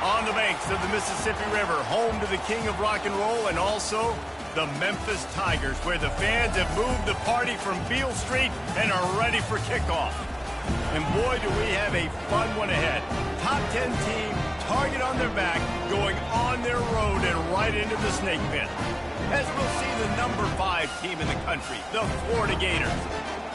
On the banks of the Mississippi River, home to the king of rock and roll and also the Memphis Tigers, where the fans have moved the party from Beale Street and are ready for kickoff. And boy, do we have a fun one ahead. Top 10 team, target on their back, going on their road and right into the snake pit. As we'll see the number 5 team in the country, the Florida Gators,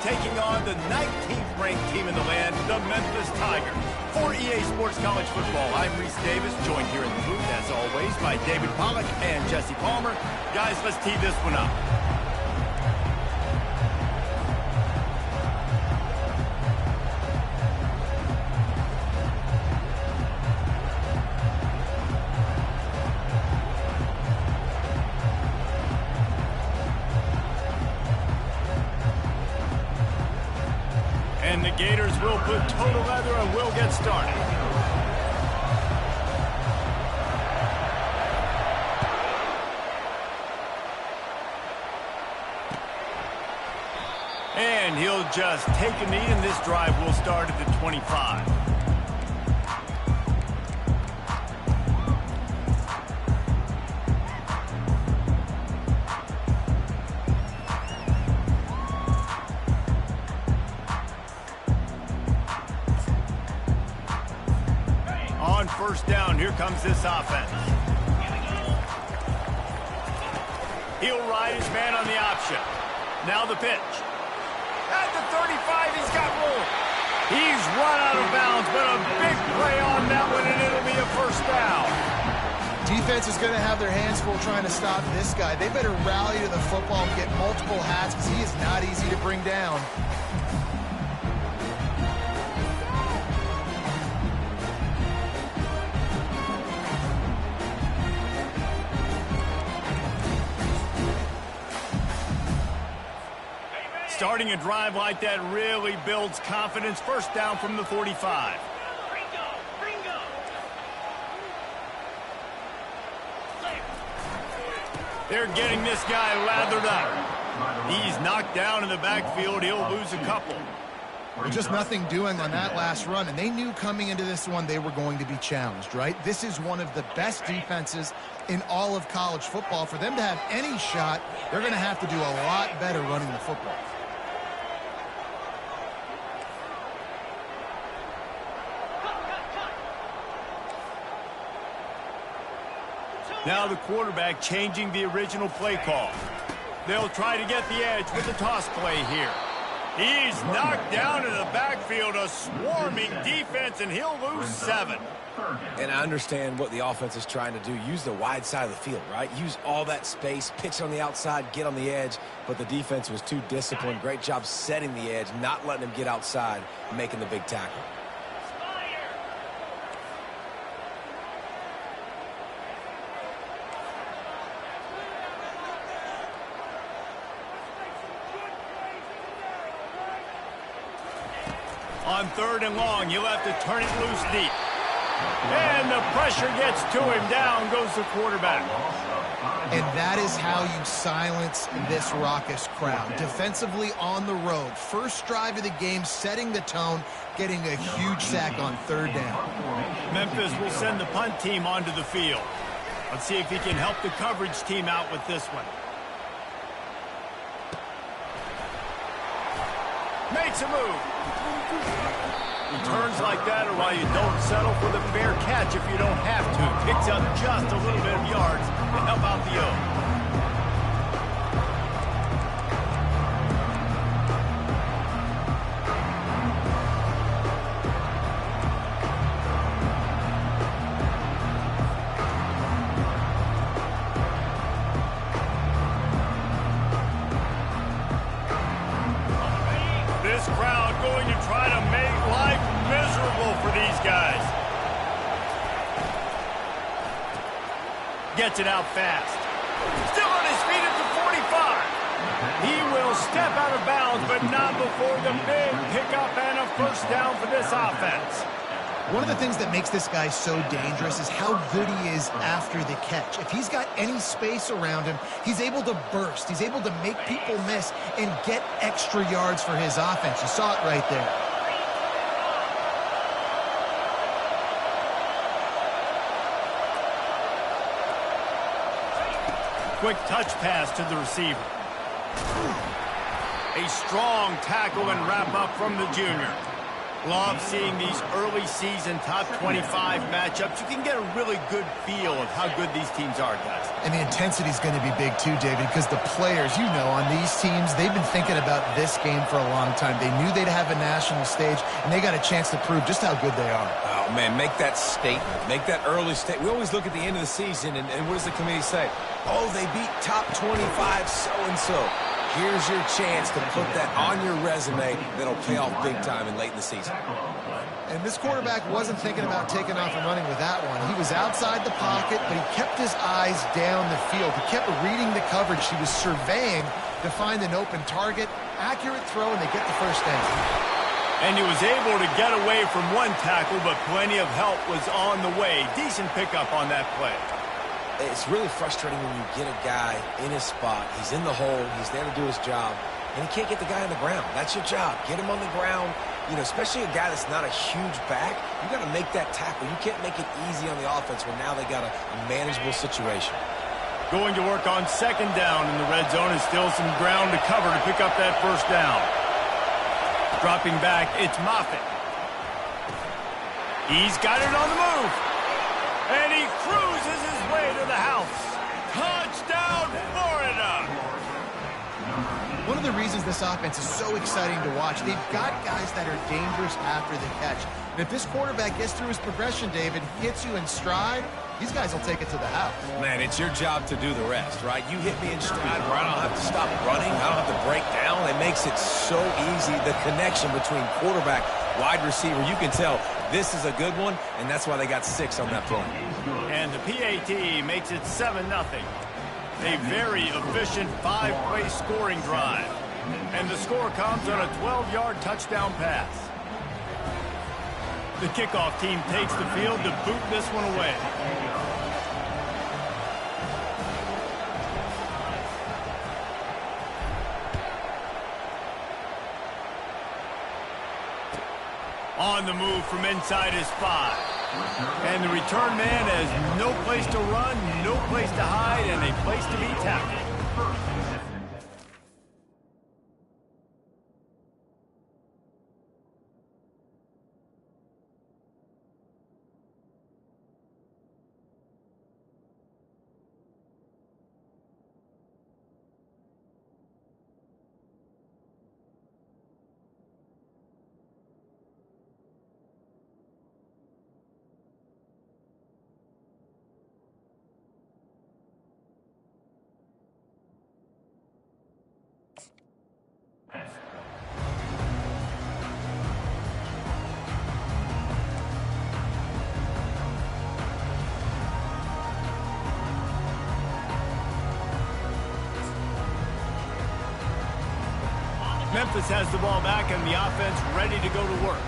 taking on the 19th ranked team in the land, the Memphis Tigers. For EA Sports College Football, I'm Reese Davis, joined here in the booth, as always, by David Pollack and Jesse Palmer. Guys, let's tee this one up. And the Gators will put total leather and we'll get started. And he'll just take a knee, and this drive will start at the 25. First down, here comes this offense. He'll ride his man on the option. Now the pitch. At the 35, he's got room. He's run out of bounds, but a big play on that one, and it'll be a first down. Defense is going to have their hands full trying to stop this guy. They better rally to the football and get multiple hats because he is not easy to bring down. Starting a drive like that really builds confidence. First down from the 45. They're getting this guy lathered up. He's knocked down in the backfield. He'll lose a couple. Well, just nothing doing on that last run, and they knew coming into this one they were going to be challenged, right? This is one of the best defenses in all of college football. For them to have any shot, they're going to have to do a lot better running the football. Now the quarterback changing the original play call. They'll try to get the edge with the toss play here. He's knocked down in the backfield, a swarming defense, and he'll lose 7. And I understand what the offense is trying to do. Use the wide side of the field, right? Use all that space, pitch on the outside, get on the edge. But the defense was too disciplined. Great job setting the edge, not letting him get outside, making the big tackle. On 3rd and long, he'll have to turn it loose deep. And the pressure gets to him. Down goes the quarterback. And that is how you silence this raucous crowd. Defensively on the road. First drive of the game, setting the tone, getting a huge sack on 3rd down. Memphis will send the punt team onto the field. Let's see if he can help the coverage team out with this one. Makes a move. Returns like that are why you don't settle for the fair catch if you don't have to. Picks up just a little bit of yards to help out the O. This crowd going to try to make life miserable for these guys. Gets it out fast. Still on his feet at the 45. He will step out of bounds, but not before the big pickup and a first down for this offense. One of the things that makes this guy so dangerous is how good he is after the catch. If he's got any space around him, he's able to burst. He's able to make people miss and get extra yards for his offense. You saw it right there. Quick touch pass to the receiver. A strong tackle and wrap up from the junior. Love seeing these early season top 25 matchups. You can get a really good feel of how good these teams are, guys. And the intensity is going to be big too, David, because the players, you know, on these teams, they've been thinking about this game for a long time. They knew they'd have a national stage, and they got a chance to prove just how good they are. Oh, man, make that statement. Make that early statement. We always look at the end of the season, and what does the committee say? Oh, they beat top 25 so-and-so. Here's your chance to put that on your resume that'll pay off big time and late in the season. And this quarterback wasn't thinking about taking off and running with that one. He was outside the pocket, but he kept his eyes down the field. He kept reading the coverage. He was surveying to find an open target. Accurate throw, and they get the first down. And he was able to get away from one tackle, but plenty of help was on the way. Decent pickup on that play. It's really frustrating when you get a guy in his spot. He's in the hole. He's there to do his job, and he can't get the guy on the ground. That's your job. Get him on the ground. You know, especially a guy that's not a huge back. You got to make that tackle. You can't make it easy on the offense when now they got a manageable situation. Going to work on second down in the red zone, and still some ground to cover to pick up that first down. Dropping back, it's Moffitt. He's got it on the move. And he cruises his way to the house. Touchdown, Florida! One of the reasons this offense is so exciting to watch, they've got guys that are dangerous after the catch. And if this quarterback gets through his progression, David, hits you in stride, these guys will take it to the house. Man, it's your job to do the rest, right? You hit me in stride where I don't have to stop running. I don't have to break down. It makes it so easy. The connection between quarterback, wide receiver, you can tell this is a good one, and that's why they got 6 on that play. And the PAT makes it 7-0. A very efficient 5-play scoring drive. And the score comes on a 12-yard touchdown pass. The kickoff team takes the field to boot this one away. On the move from inside his 5. And the return man has no place to run, no place to hide, and a place to be tackled. Memphis has the ball back and the offense ready to go to work.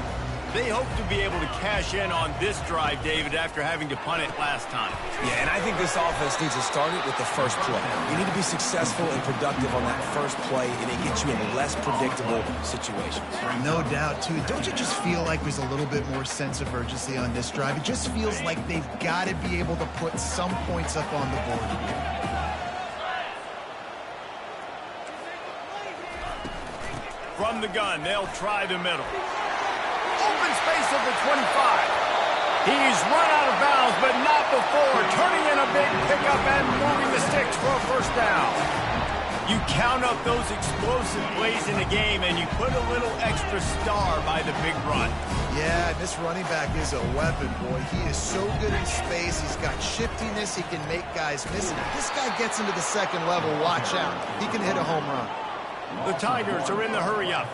They hope to be able to cash in on this drive, David, after having to punt it last time. Yeah, and I think this offense needs to start it with the first play. You need to be successful and productive on that first play, and it gets you in less predictable situations. No doubt, too. Don't you just feel like there's a little bit more sense of urgency on this drive? It just feels like they've got to be able to put some points up on the board. From the gun, they'll try the middle. Open space at the 25. He's run out of bounds, but not before turning in a big pickup and moving the sticks for a first down. You count up those explosive plays in the game, and you put a little extra star by the big run. Yeah, this running back is a weapon, boy. He is so good in space. He's got shiftiness. He can make guys miss. And if this guy gets into the second level, watch out. He can hit a home run. The Tigers are in the hurry-up.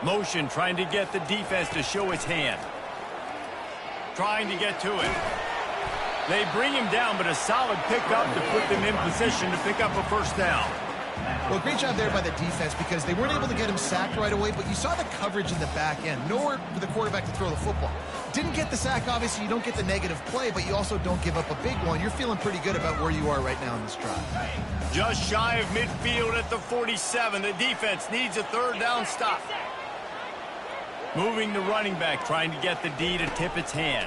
Motion trying to get the defense to show its hand. Trying to get to it. They bring him down, but a solid pickup to put them in position to pick up a first down. Well, great job there by the defense because they weren't able to get him sacked right away, but you saw the coverage in the back end. Nowhere for the quarterback to throw the football. Didn't get the sack, obviously. You don't get the negative play, but you also don't give up a big one. You're feeling pretty good about where you are right now in this drive. Just shy of midfield at the 47. The defense needs a third down stop. Moving the running back, trying to get the D to tip its hand.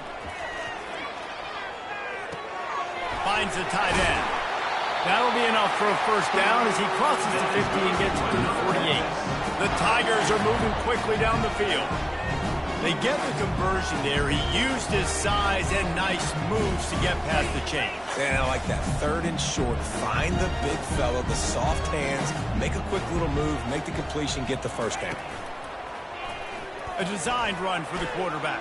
Finds the tight end. That'll be enough for a first down as he crosses the 50 and gets to the 48. The Tigers are moving quickly down the field. They get the conversion there. He used his size and nice moves to get past the chain. And I like that. 3rd and short. Find the big fella, the soft hands, make a quick little move, make the completion, get the first down. A designed run for the quarterback.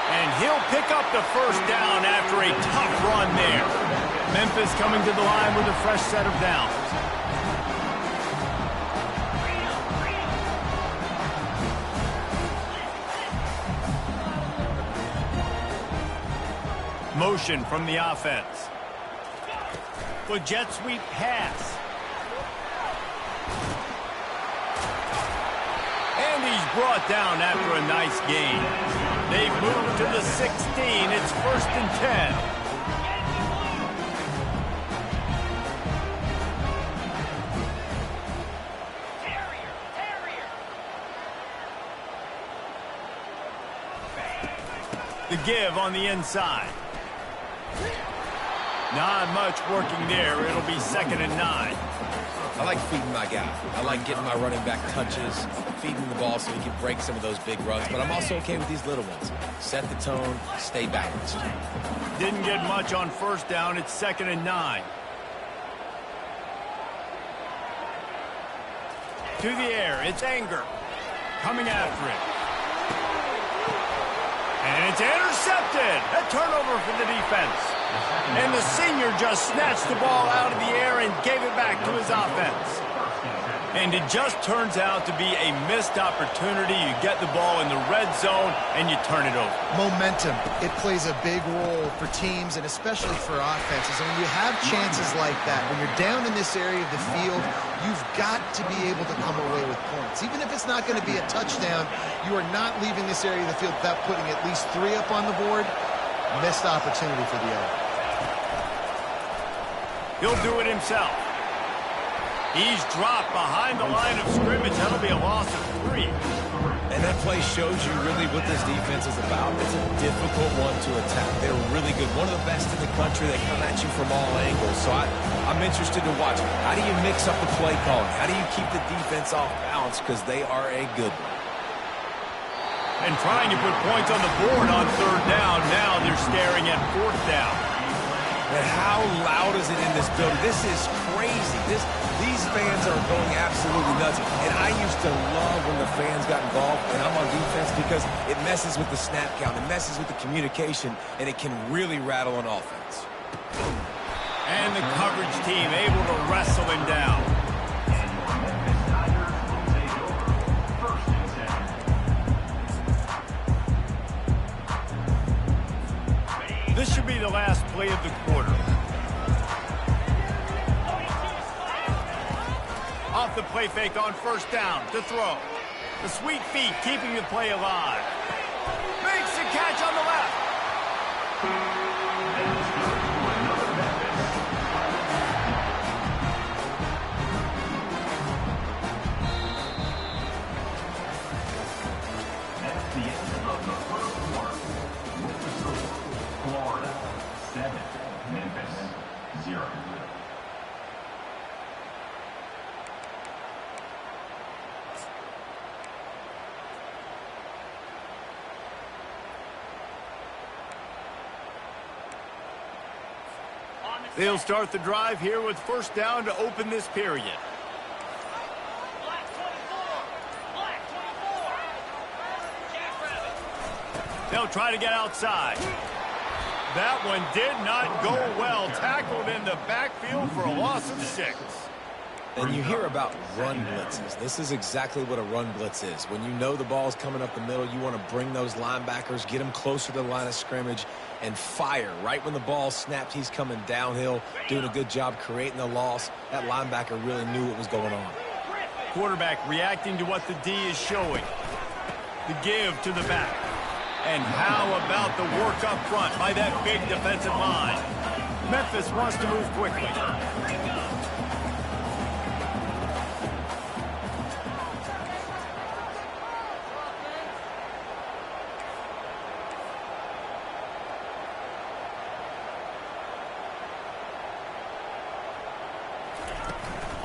And he'll pick up the first down after a tough run there. Memphis coming to the line with a fresh set of downs. Motion from the offense. Good jet sweep pass. And he's brought down after a nice gain. They've moved to the 16. It's 1st and 10. The give on the inside. Not much working there. It'll be 2nd and 9. I like feeding my guy. I like getting my running back touches, feeding the ball so he can break some of those big runs. But I'm also okay with these little ones. Set the tone, stay balanced. Didn't get much on first down. It's 2nd and 9. To the air. It's Anger coming after it. And it's intercepted. A turnover for the defense. And the senior just snatched the ball out of the air and gave it back to his offense. And it just turns out to be a missed opportunity. You get the ball in the red zone and you turn it over. Momentum. It plays a big role for teams and especially for offenses. And when you have chances like that, when you're down in this area of the field, you've got to be able to come away with points. Even if it's not going to be a touchdown, you are not leaving this area of the field without putting at least 3 up on the board. Missed opportunity for the other. He'll do it himself. He's dropped behind the line of scrimmage. That'll be a loss of 3. And that play shows you really what this defense is about. It's a difficult one to attack. They're really good. One of the best in the country. They come at you from all angles. So I'm interested to watch. How do you mix up the play calling? How do you keep the defense off balance? Because they are a good one. And trying to put points on the board on 3rd down. Now they're staring at 4th down. And how loud is it in this building? This is crazy. These fans are going absolutely nuts. And I used to love when the fans got involved, and I'm on defense because it messes with the snap count. It messes with the communication, and it can really rattle an offense. And the coverage team able to wrestle him down. This should be the last play of the quarter. Off the play fake on 1st down to throw. The sweet feet keeping the play alive. Makes the catch on the left. That's the end of the first quarter. With the score, Florida 7, Memphis 0. They'll start the drive here with 1st down to open this period. They'll try to get outside. That one did not go well. Tackled in the backfield for a loss of 6. And you hear about run blitzes. This is exactly what a run blitz is. When you know the ball's coming up the middle, you want to bring those linebackers, get them closer to the line of scrimmage, and fire. Right when the ball snapped, he's coming downhill, doing a good job creating the loss. That linebacker really knew what was going on. Quarterback reacting to what the D is showing. The give to the back. And how about the work up front by that big defensive line? Memphis wants to move quickly.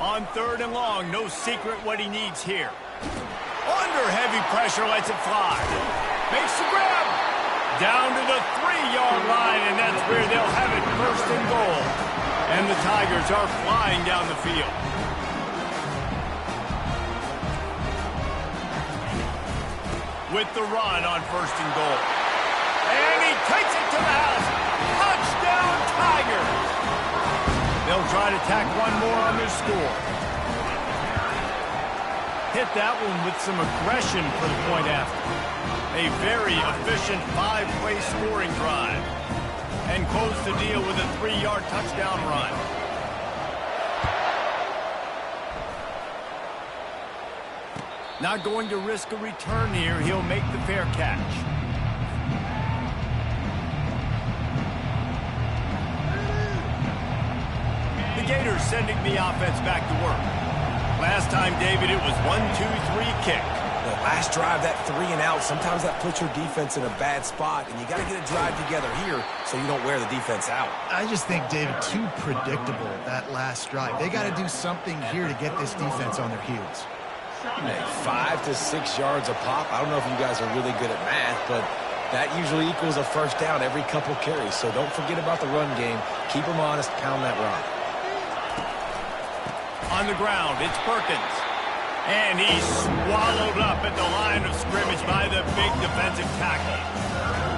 On 3rd and long, no secret what he needs here. Under heavy pressure, lets it fly. Makes the grab. Down to the 3-yard line, and that's where they'll have it, 1st and goal. And the Tigers are flying down the field. With the run on 1st and goal. And he takes it to the house. Touchdown, Tigers! They'll try to tack one more on their score. Hit that one with some aggression for the point after. A very efficient 5-play scoring drive. And close the deal with a 3-yard touchdown run. Not going to risk a return here. He'll make the fair catch. The Gators sending the offense back to work. Last time, David, it was 1-2-3 kick. The last drive, that 3 and out, sometimes that puts your defense in a bad spot, and you got to get a drive together here so you don't wear the defense out. I just think, David, too predictable, that last drive. They got to do something here to get this defense on their heels. Hey, 5 to 6 yards a pop. I don't know if you guys are really good at math, but that usually equals a first down every couple carries. So don't forget about the run game. Keep them honest, pound that rock. On the ground, it's Perkins. And he's swallowed up at the line of scrimmage by the big defensive tackle.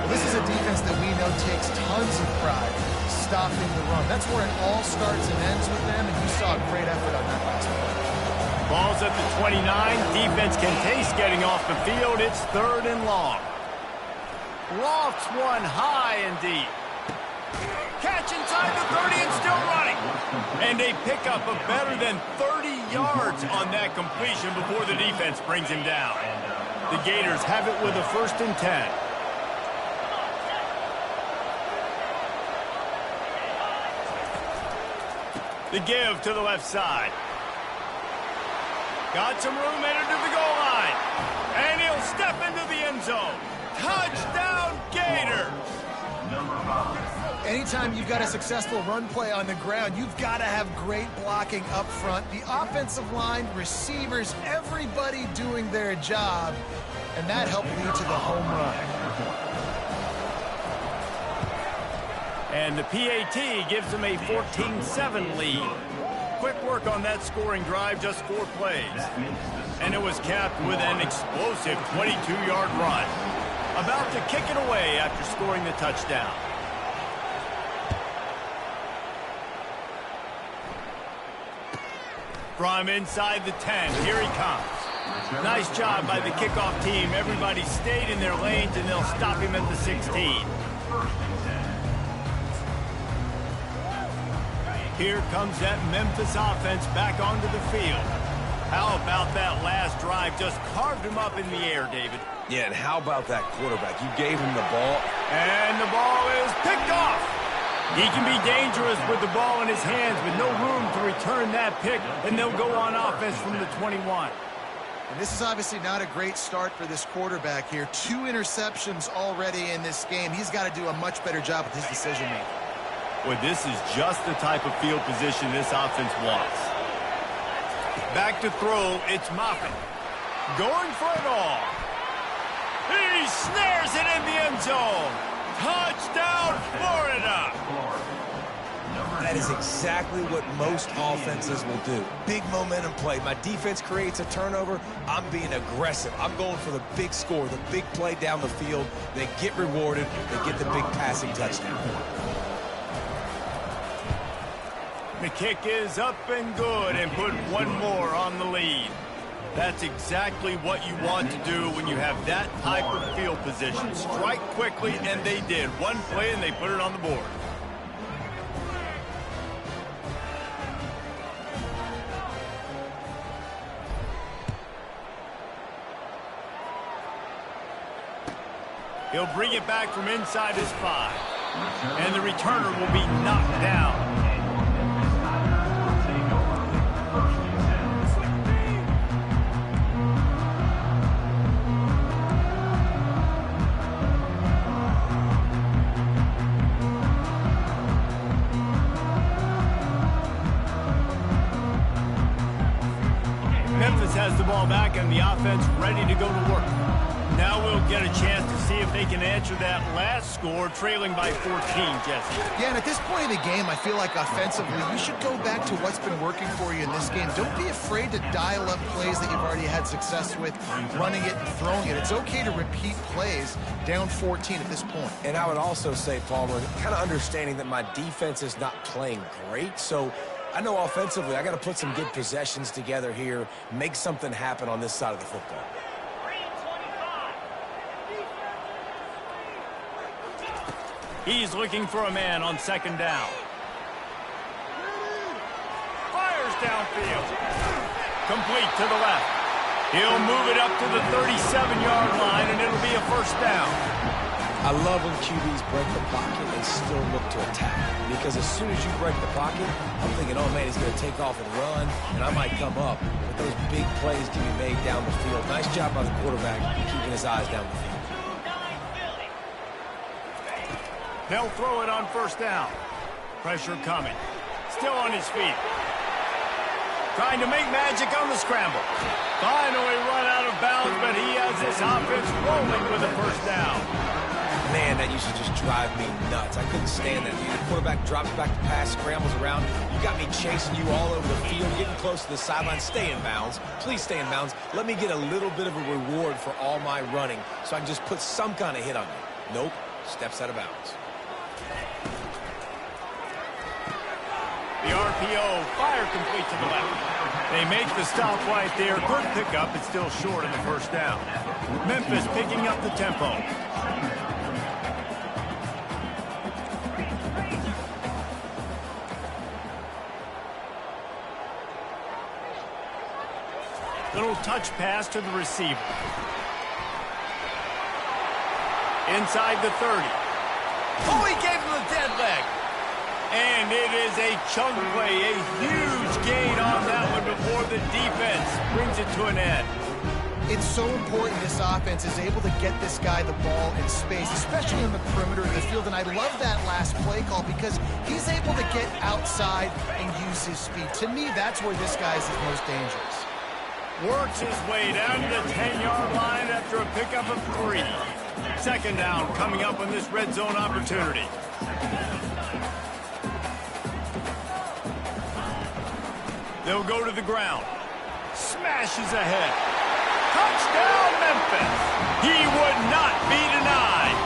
Well, this is a defense that we know takes tons of pride stopping the run. That's where it all starts and ends with them, and you saw a great effort on that last one. Ball's at the 29. Defense can taste getting off the field. It's 3rd and long. Lofts one high and deep. Catch inside the 30 and still running. And a pickup of better than 30 yards on that completion before the defense brings him down. The Gators have it with a 1st and 10. The give to the left side. Got some room, entered to the goal line. And he'll step into the end zone. Touchdown, Gators! Anytime you've got a successful run play on the ground, you've got to have great blocking up front. The offensive line, receivers, everybody doing their job. And that helped lead to the home run. And the PAT gives them a 14-7 lead. Quick work on that scoring drive, just 4 plays. And it was capped with an explosive 22-yard run. About to kick it away after scoring the touchdown. From inside the 10, here he comes. Nice job by the kickoff team. Everybody stayed in their lanes, and they'll stop him at the 16. Here comes that Memphis offense back onto the field. How about that last drive? Just carved him up in the air, David. Yeah, and how about that quarterback? You gave him the ball. And the ball is picked off. He can be dangerous with the ball in his hands, but no room to return that pick, and they'll go on offense from the 21. And this is obviously not a great start for this quarterback here. 2 interceptions already in this game. He's got to do a much better job with his decision-making. Well, this is just the type of field position this offense wants. Back to throw, it's Moffitt. Going for it all. He snares it in the end zone. Touchdown, Florida! That is exactly what most offenses will do. Big momentum play. My defense creates a turnover. I'm being aggressive. I'm going for the big score, the big play down the field. They get rewarded. They get the big passing touchdown. The kick is up and good, and put one more on the lead. That's exactly what you want to do when you have that type of field position. Strike quickly, and they did. One play, and they put it on the board. He'll bring it back from inside his 5. And the returner will be knocked down. ball back and the offense ready to go to work. Now we'll get a chance to see if they can answer that last score, trailing by 14, Jesse. Yeah, and at this point in the game, I feel like offensively, you should go back to what's been working for you in this game. Don't be afraid to dial up plays that you've already had success with, running it and throwing it. It's okay to repeat plays down 14 at this point. And I would also say, Palmer, kind of understanding that my defense is not playing great, so I know offensively I got to put some good possessions together here, make something happen on this side of the football. He's looking for a man on second down. Fires downfield. Complete to the left. He'll move it up to the 37-yard line, and it'll be a first down. I love when QBs break the pocket and still look to attack. Because as soon as you break the pocket, I'm thinking, oh, man, he's going to take off and run, and I might come up. But those big plays can be made down the field. Nice job by the quarterback keeping his eyes down the field. They'll throw it on first down. Pressure coming. Still on his feet. Trying to make magic on the scramble. Finally run out of bounds, but he has this offense rolling with a first down. Man, that used to just drive me nuts. I couldn't stand that. The quarterback drops back to pass, scrambles around. You got me chasing you all over the field, getting close to the sideline. Stay in bounds. Please stay in bounds. Let me get a little bit of a reward for all my running so I can just put some kind of hit on you. Nope. Steps out of bounds. The RPO, fire complete to the left. They make the stop right there. Good pickup. It's still short of the first down. Memphis picking up the tempo. Little touch pass to the receiver. Inside the 30. Oh, he gave him the dead leg. And it is a chunk play, a huge gain on that one before the defense brings it to an end. It's so important this offense is able to get this guy the ball in space, especially in the perimeter of the field. And I love that last play call because he's able to get outside and use his speed. To me, that's where this guy is his most dangerous. Works his way down to the 10-yard line after a pickup of 3. Second down coming up on this red zone opportunity. They'll go to the ground. Smashes ahead. Touchdown, Memphis. He would not be denied.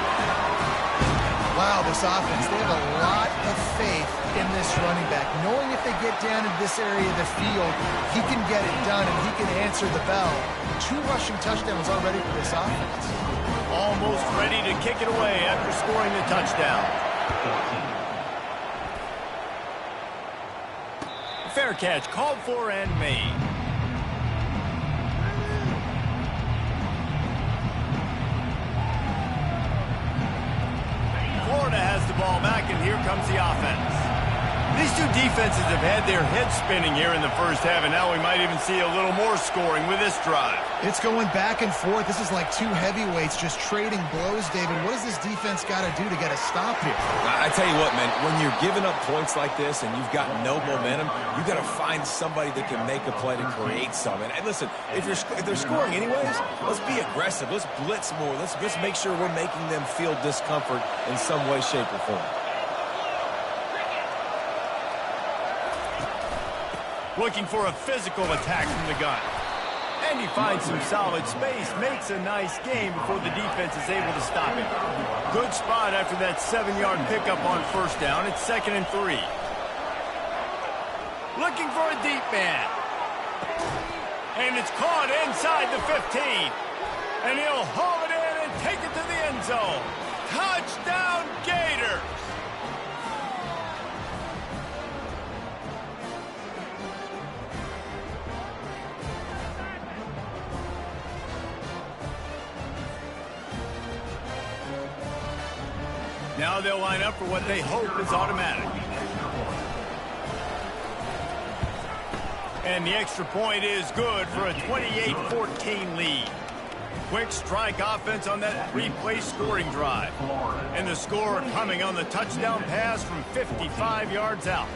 Wow, this offense, they have a lot of faith in this running back. Knowing if they get down in this area of the field, he can get it done and he can answer the bell. 2 rushing touchdowns already for this offense. Almost ready to kick it away after scoring the touchdown. Fair catch, called for and made. Florida has the ball back, and here comes the offense. These two defenses have had their heads spinning here in the first half, and now we might even see a little more scoring with this drive. It's going back and forth. This is like 2 heavyweights just trading blows, David. What does this defense got to do to get a stop here? I tell you what, man, when you're giving up points like this and you've got no momentum, you got to find somebody that can make a play to create something. And listen, if they're scoring anyways, let's be aggressive. Let's blitz more. Let's make sure we're making them feel discomfort in some way, shape, or form. Looking for a physical attack from the gun. And he finds some solid space, makes a nice game before the defense is able to stop it. Good spot after that 7-yard pickup on first down. It's 2nd and 3. Looking for a deep man. And it's caught inside the 15. And he'll haul it in and take it to the end zone. Touchdown, Gators! Now they'll line up for what they hope is automatic. And the extra point is good for a 28-14 lead. Quick strike offense on that replay scoring drive. And the score coming on the touchdown pass from 55 yards out.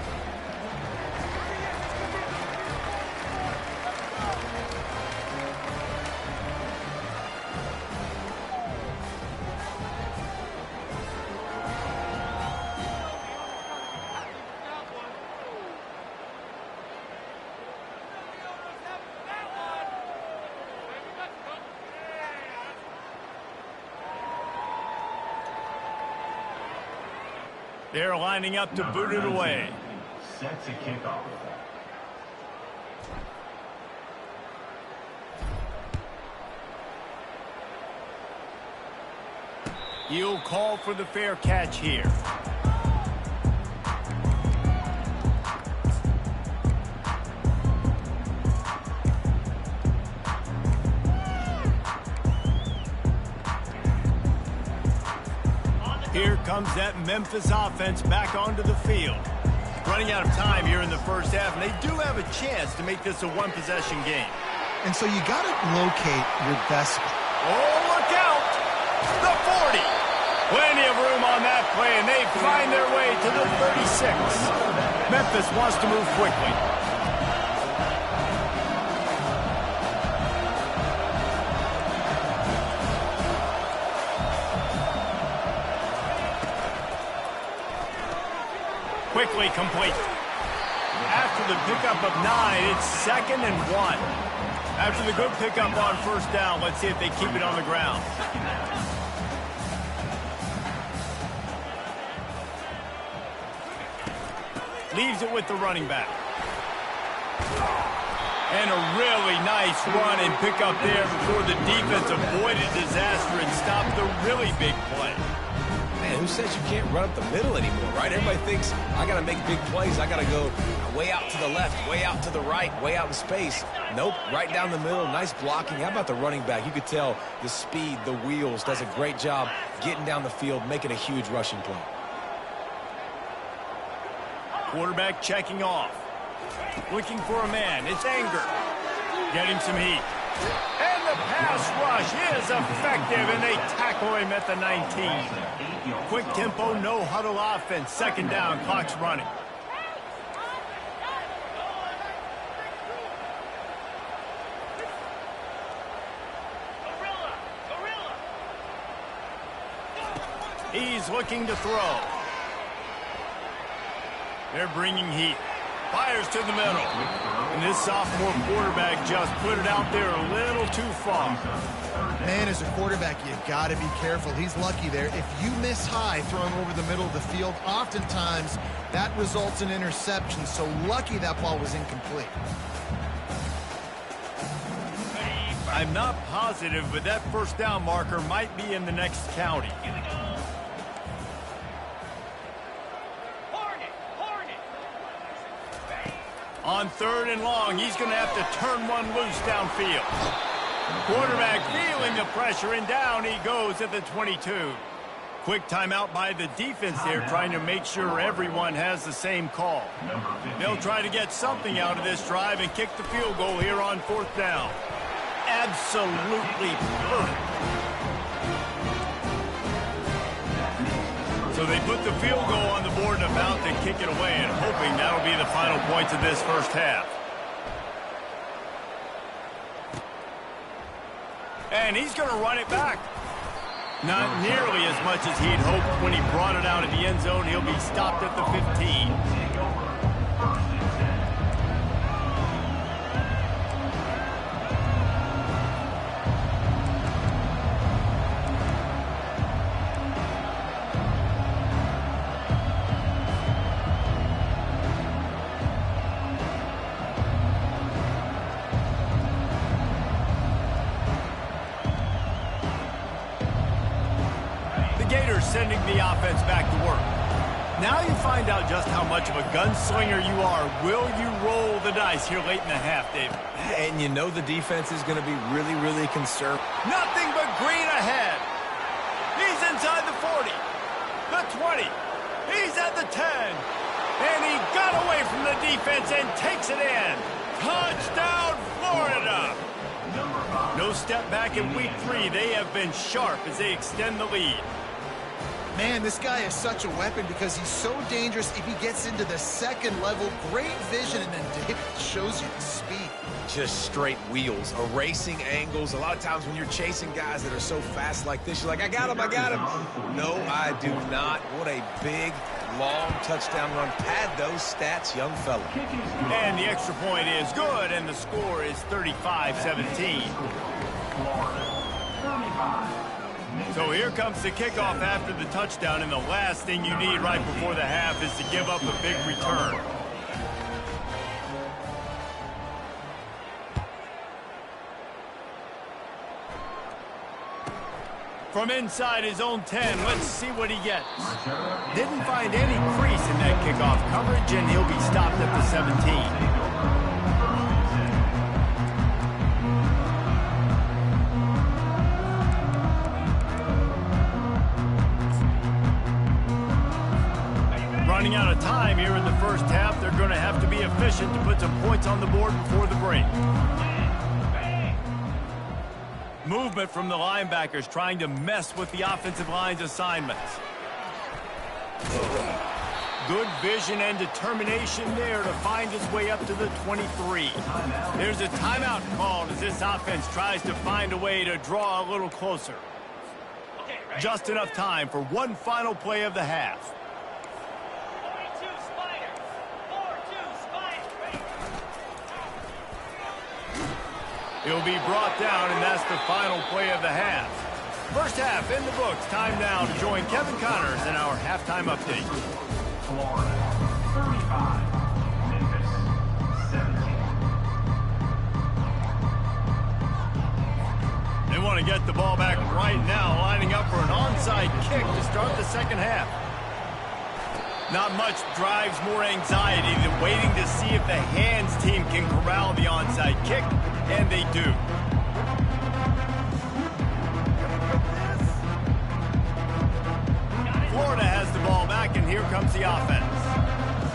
They're lining up to boot it away. Set to kick off. He'll call for the fair catch here. Here comes that Memphis offense back onto the field. Running out of time here in the first half, and they do have a chance to make this a one-possession game. And so you got to locate your best. Oh, look out! The 40. Plenty of room on that play, and they find their way to the 36. Memphis wants to move quickly. Quickly complete. After the pickup of 9, it's 2nd and 1. After the good pickup on first down, let's see if they keep it on the ground. Leaves it with the running back. And a really nice run and pickup there before the defense avoided disaster and stopped the really big play. Man, who says you can't run up the middle anymore, right? Everybody thinks, I got to make big plays. I got to go way out to the left, way out to the right, way out in space. Nope, right down the middle. Nice blocking. How about the running back? You could tell the speed, the wheels, does a great job getting down the field, making a huge rushing play. Quarterback checking off. Looking for a man. It's Anger. Getting some heat. And the pass rush is effective, and they tackle him at the 19. Quick tempo, no huddle offense. 2nd down, clock's running. He's looking to throw. They're bringing heat. Fires to the middle. And this sophomore quarterback just put it out there a little too far. Man, as a quarterback, you got to be careful. He's lucky there. If you miss high throwing over the middle of the field, oftentimes that results in interception. So lucky that ball was incomplete. I'm not positive, but that first down marker might be in the next county. On 3rd and long, he's going to have to turn one loose downfield. Quarterback feeling the pressure, and down he goes at the 22. Quick timeout by the defense there, trying to make sure everyone has the same call. They'll try to get something out of this drive and kick the field goal here on 4th down. Absolutely perfect. So they put the field goal on the board and about to kick it away, and hoping that'll be the final points of this first half. And he's going to run it back. Not nearly as much as he'd hoped when he brought it out of the end zone. He'll be stopped at the 15. Sending the offense back to work. Now you find out just how much of a gunslinger you are. Will you roll the dice here late in the half, David? And you know the defense is going to be really, really concerned. Nothing but green ahead. He's inside the 40, the 20. He's at the 10. And he got away from the defense and takes it in. Touchdown, Florida. No step back in week 3. They have been sharp as they extend the lead. Man, this guy is such a weapon because he's so dangerous if he gets into the 2nd level. Great vision, and then David shows you the speed. Just straight wheels, erasing angles. A lot of times when you're chasing guys that are so fast like this, you're like, I got him, I got him. No, I do not. What a big, long touchdown run. Pad those stats, young fella. And the extra point is good, and the score is 35-17. So here comes the kickoff after the touchdown, and the last thing you need right before the half is to give up a big return. From inside his own 10, let's see what he gets. Didn't find any crease in that kickoff coverage, and he'll be stopped at the 17. Running out of time here in the first half, they're going to have to be efficient to put some points on the board before the break. Movement from the linebackers trying to mess with the offensive line's assignments. Good vision and determination there to find his way up to the 23. There's a timeout called as this offense tries to find a way to draw a little closer. Just enough time for one final play of the half. He'll be brought down, and that's the final play of the half. First half in the books. Time now to join Kevin Connors in our halftime update. Florida, 35. Memphis, 17. They want to get the ball back right now, lining up for an onside kick to start the second half. Not much drives more anxiety than waiting to see if the hands team can corral the onside kick, and they do. Florida has the ball back, and here comes the offense.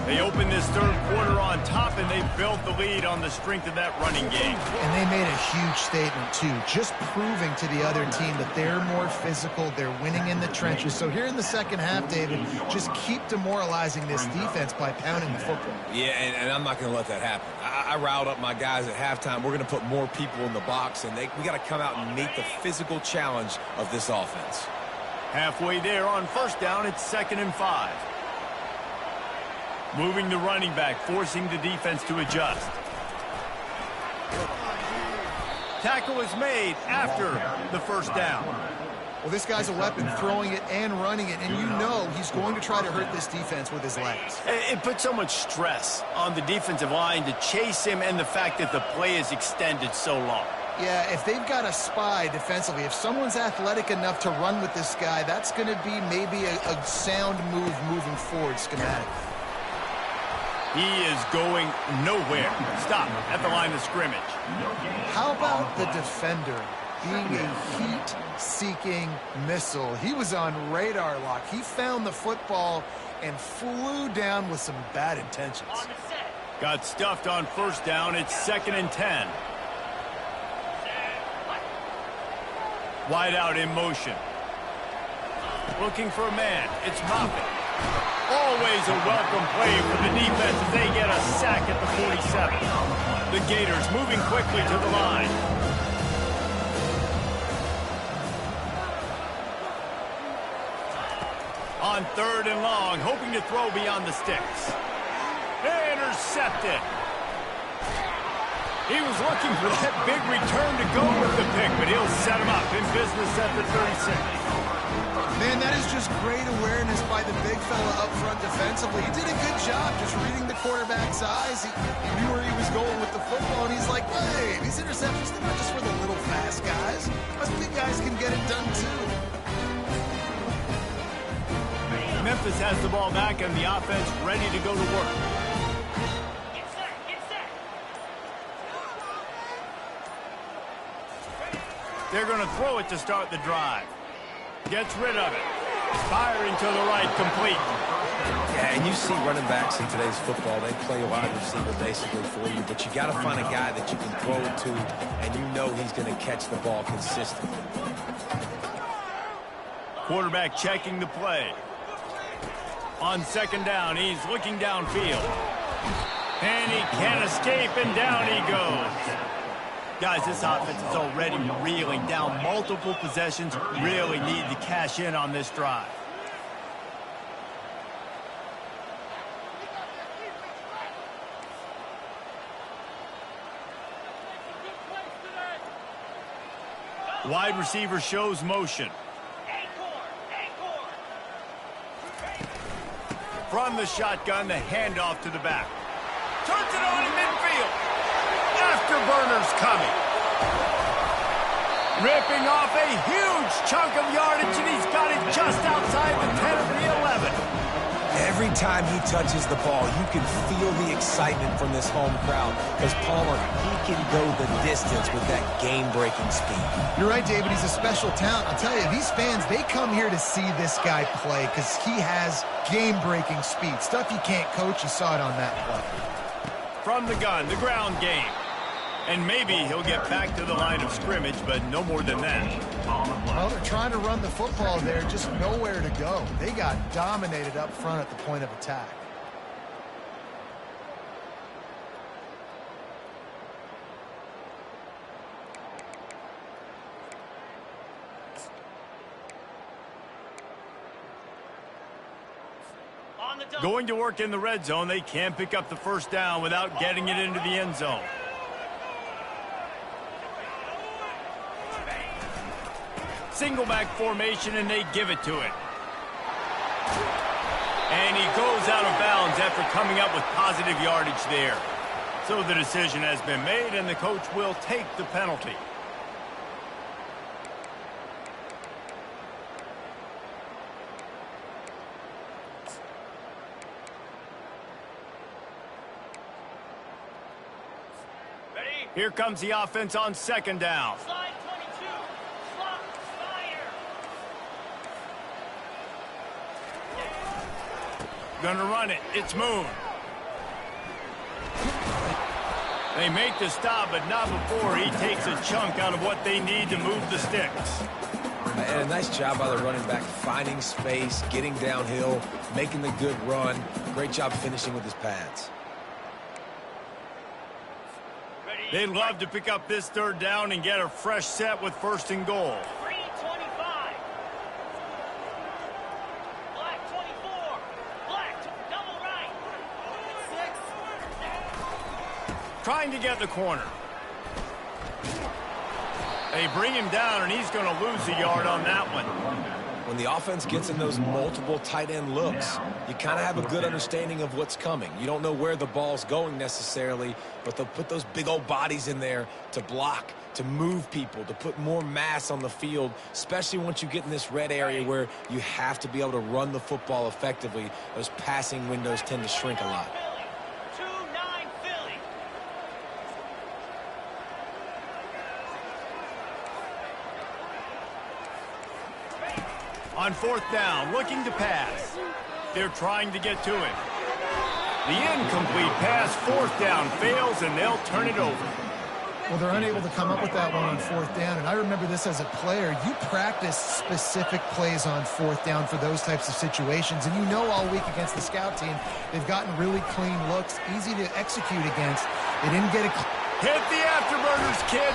They open this third quarter on top, and they built the lead on the strength of that running game. And they made a huge statement, too, just proving to the other team that they're more physical, they're winning in the trenches. So here in the second half, David, just keep demoralizing this defense by pounding the football. Yeah, and I'm not going to let that happen. I riled up my guys at halftime. We're going to put more people in the box, and we got to come out and meet the physical challenge of this offense. Halfway there on first down, it's 2nd and 5. Moving the running back, forcing the defense to adjust. Tackle is made after the first down. Well, this guy's a weapon, throwing it and running it, and you know he's going to try to hurt this defense with his legs. It puts so much stress on the defensive line to chase him, and the fact that the play is extended so long. Yeah, if they've got a spy defensively, if someone's athletic enough to run with this guy, that's going to be maybe a sound move moving forward schematically. He is going nowhere. Stop at the line of scrimmage. How about the defender being a heat-seeking missile? He was on radar lock. He found the football and flew down with some bad intentions. Got stuffed on first down. It's 2nd and 10. Wide out in motion. Looking for a man. It's Memphis. Always a welcome play for the defense as they get a sack at the 47. The Gators moving quickly to the line. On 3rd and long, hoping to throw beyond the sticks. Intercepted. He was looking for that big return to go with the pick, but he'll set him up in business at the 36. Man, that is just great awareness by the big fella up front defensively. He did a good job just reading the quarterback's eyes. He knew where he was going with the football, and he's like, hey, these interceptions, they're not just for the little fast guys. Us big guys can get it done, too. Memphis has the ball back, and the offense ready to go to work. They're going to throw it to start the drive. Gets rid of it. Firing to the right, complete. Yeah, and you see running backs in today's football, they play a wide receiver basically for you, but you got to find a guy that you can throw it to, and you know he's going to catch the ball consistently. Quarterback checking the play. On 2nd down, he's looking downfield. And he can't escape, and down he goes. Guys, this offense is already reeling down multiple possessions. Really need to cash in on this drive. Wide receiver shows motion. From the shotgun, the handoff to the back. Turns it on in midfield. Afterburners coming. Ripping off a huge chunk of yardage, and he's got it just outside the 10 of the 11. Every time he touches the ball, you can feel the excitement from this home crowd because Palmer, he can go the distance with that game-breaking speed. You're right, David. He's a special talent. I'll tell you, these fans, they come here to see this guy play because he has game-breaking speed. Stuff you can't coach. You saw it on that play. From the gun, the ground game. And maybe he'll get back to the line of scrimmage, but no more than that. Well, they're trying to run the football there, just nowhere to go. They got dominated up front at the point of attack. Going to work in the red zone, they can't pick up the first down without getting it into the end zone. Single back formation, and they give it to it. And he goes out of bounds after coming up with positive yardage there. So the decision has been made, and the coach will take the penalty. Here comes the offense on second down. Slide 22. Slot fire. Gonna run it. It's Moon. They make the stop, but not before he takes a chunk out of what they need to move the sticks. And a nice job by the running back, finding space, getting downhill, making the good run. Great job finishing with his pads. They'd love to pick up this third down and get a fresh set with first and goal. 325. Black 24. Black double right. 6. Trying to get the corner. They bring him down, and he's going to lose a yard on that one. When the offense gets in those multiple tight end looks, you kind of have a good understanding of what's coming. You don't know where the ball's going necessarily, but they'll put those big old bodies in there to block, to move people, to put more mass on the field, especially once you get in this red area where you have to be able to run the football effectively. Those passing windows tend to shrink a lot. 2-9 Philly. On fourth down, looking to pass. They're trying to get to him. The incomplete pass, fourth down, fails, and they'll turn it over. Well, they're unable to come up with that one on fourth down, and I remember this as a player. You practice specific plays on fourth down for those types of situations, and you know all week against the scout team, they've gotten really clean looks, easy to execute against. They didn't get it. Hit the afterburners, kid.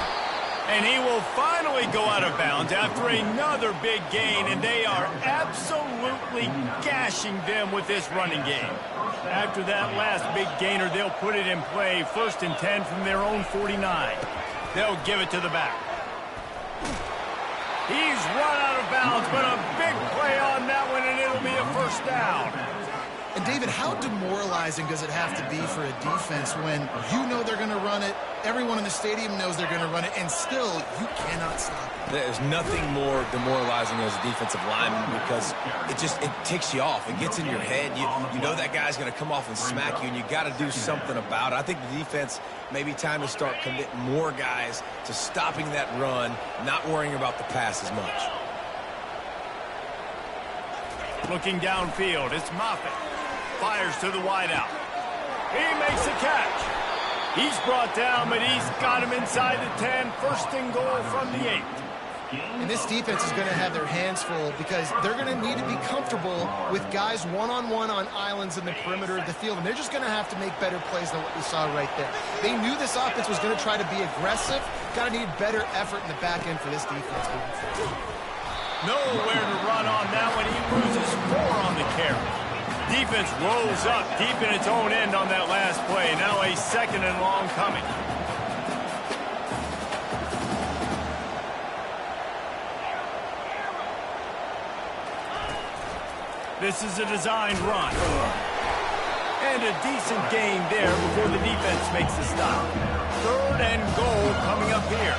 And he will finally go out of bounds after another big gain, and they are absolutely gashing them with this running game. After that last big gainer, they'll put it in play, 1st and 10 from their own 49. They'll give it to the back. He's run out of bounds, but a big play on that one, and it'll be a first down. And, David, how demoralizing does it have to be for a defense when you know they're going to run it, everyone in the stadium knows they're going to run it, and still you cannot stop it? There's nothing more demoralizing as a defensive lineman because it ticks you off. It gets in your head. You know that guy's going to come off and smack you, and you got to do something about it. I think the defense may be time to start committing more guys to stopping that run, not worrying about the pass as much. Looking downfield, it's Moffitt. Fires to the wideout. He makes a catch. He's brought down, but he's got him inside the 10. 1st and goal from the 8. And this defense is going to have their hands full because they're going to need to be comfortable with guys one-on-one on islands in the perimeter of the field, and they're just going to have to make better plays than what we saw right there. They knew this offense was going to try to be aggressive. Got to need better effort in the back end for this defense moving forward. Nowhere to run on that one. He loses 4 on the carry. Defense rolls up deep in its own end on that last play. Now a 2nd and long coming. This is a designed run. And a decent gain there before the defense makes the stop. 3rd and goal coming up here.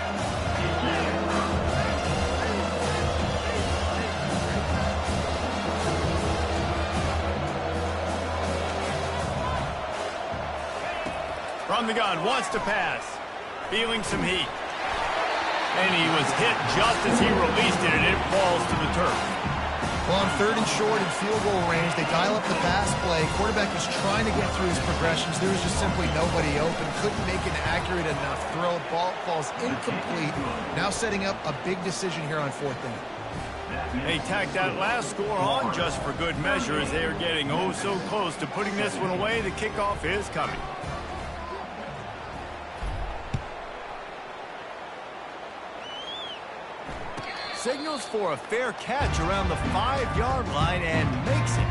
From the gun, wants to pass. Feeling some heat. And he was hit just as he released it, and it falls to the turf. Well, on 3rd and short and field goal range, they dial up the pass play. Quarterback was trying to get through his progressions. There was just simply nobody open. Couldn't make an accurate enough throw. Ball falls incomplete. Now setting up a big decision here on 4th down. They tacked that last score on just for good measure as they are getting oh so close to putting this one away. The kickoff is coming. Signals for a fair catch around the 5-yard line and makes it.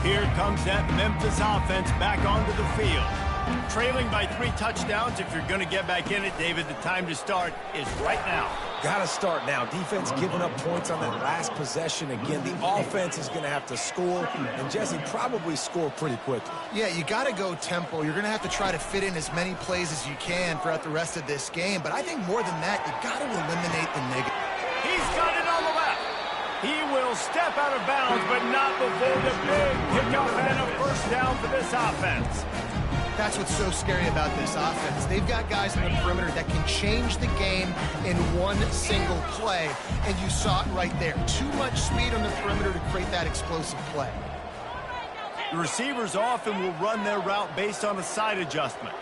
Here comes that Memphis offense back onto the field. Trailing by 3 touchdowns. If you're going to get back in it, David, the time to start is right now. Got to start now. Defense giving up points on that last possession. Again, the offense is going to have to score, and Jesse probably score pretty quickly. Yeah, you got to go tempo. You're going to have to try to fit in as many plays as you can throughout the rest of this game. But I think more than that, you got to eliminate the negative. He's got it on the left. He will step out of bounds, but not before the big pickup and a 1st down for this offense. That's what's so scary about this offense. They've got guys in the perimeter that can change the game in one single play, and you saw it right there. Too much speed on the perimeter to create that explosive play. The receivers often will run their route based on a side adjustment.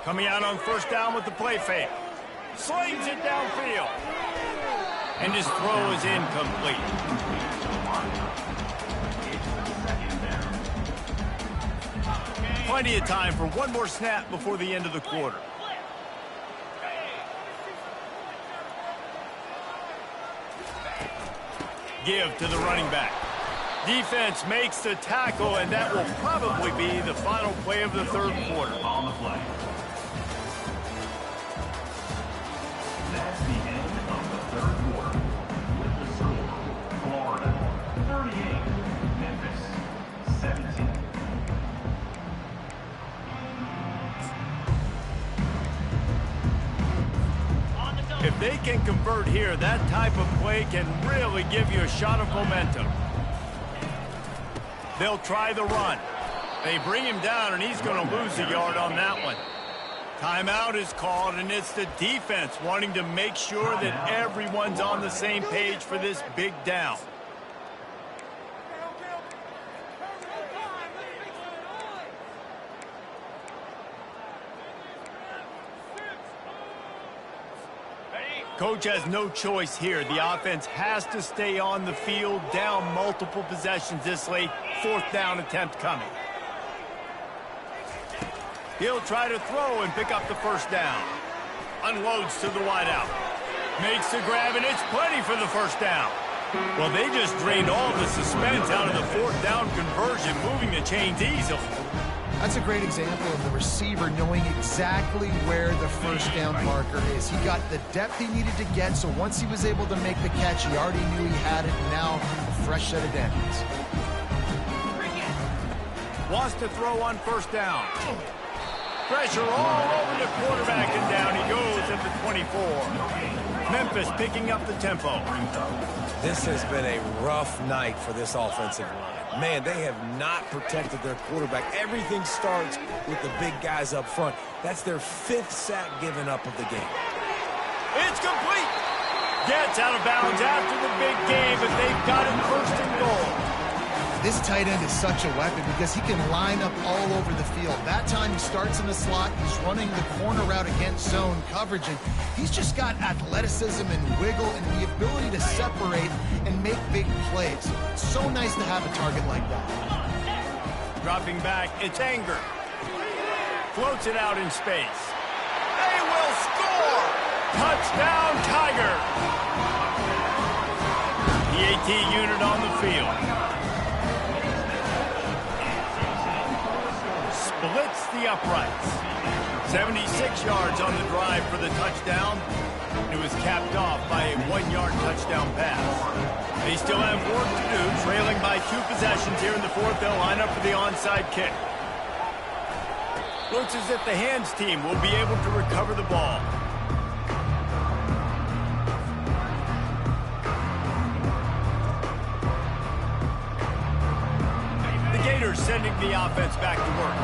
Coming out on 1st down with the play fake. Slings it downfield. And his throw is incomplete. Plenty of time for one more snap before the end of the quarter. Give to the running back. Defense makes the tackle, and that will probably be the final play of the 3rd quarter. On the play. That's the end of the 3rd quarter. With the score, Florida 38, Memphis 17. If they can convert here, that type of play can really give you a shot of momentum. They'll try the run. They bring him down, and he's going to lose a yard on that one. Timeout is called, and it's the defense wanting to make sure that everyone's on the same page for this big down. Coach has no choice here. The offense has to stay on the field, down multiple possessions this late. 4th down attempt coming. He'll try to throw and pick up the 1st down. Unloads to the wideout. Makes the grab, and it's plenty for the 1st down. Well, they just drained all the suspense out of the 4th down conversion, moving the chains easily. That's a great example of the receiver knowing exactly where the 1st down marker is. He got the depth he needed to get, so once he was able to make the catch, he already knew he had it, and now a fresh set of downs. Wants to throw on 1st down. Pressure all over the quarterback, and down he goes at the 24. Memphis picking up the tempo. This has been a rough night for this offensive line. Man, they have not protected their quarterback. Everything starts with the big guys up front. That's their 5th sack given up of the game. It's complete. Gets out of bounds after the big game, but they've got it 1st and goal. This tight end is such a weapon because he can line up all over the field. That time he starts in the slot, he's running the corner route against zone coverage, and he's just got athleticism and wiggle and the ability to separate and make big plays. It's so nice to have a target like that. Dropping back, it's Anger. Floats it out in space. They will score! Touchdown, Tiger! The AT unit on the field. Splits the uprights. 76 yards on the drive for the touchdown. It was capped off by a 1-yard touchdown pass. They still have work to do, trailing by 2 possessions here in the fourth. They'll line up for the onside kick. Looks as if the hands team will be able to recover the ball. The Gators sending the offense back to work.